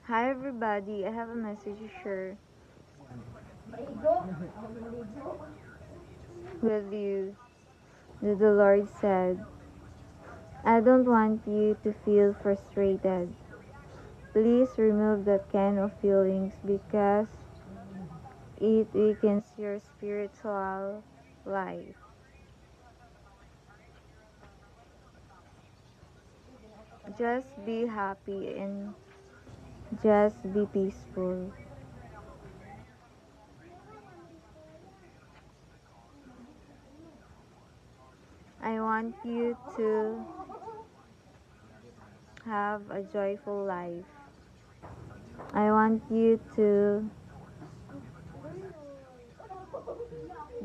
Hi everybody, I have a message to share with you that the Lord said, I don't want you to feel frustrated. Please remove that kind of feelings because it weakens your spiritual life. Just be happy and just be peaceful. I want you to have a joyful life. I want you to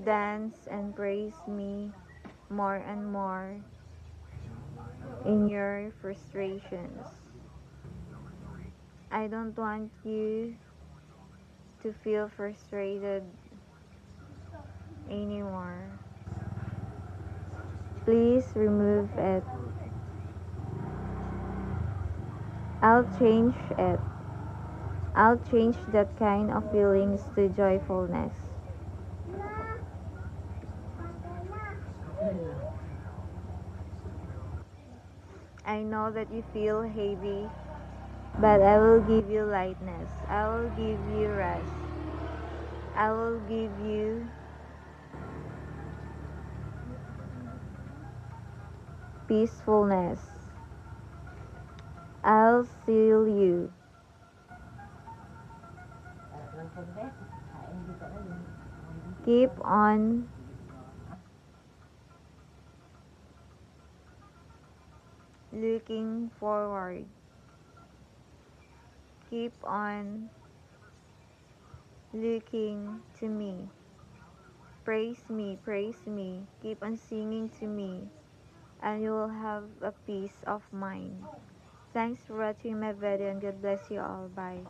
dance and praise me more and more in your frustrations. I don't want you to feel frustrated anymore. Please remove it. I'll change it. I'll change that kind of feelings to joyfulness. I know that you feel heavy, but I will give you lightness. I will give you rest. I will give you peacefulness. I'll seal you. Keep on looking forward. Keep on looking to me. Praise me, praise me. Keep on singing to me, and you will have a peace of mind. Thanks for watching my video, and God bless you all. Bye.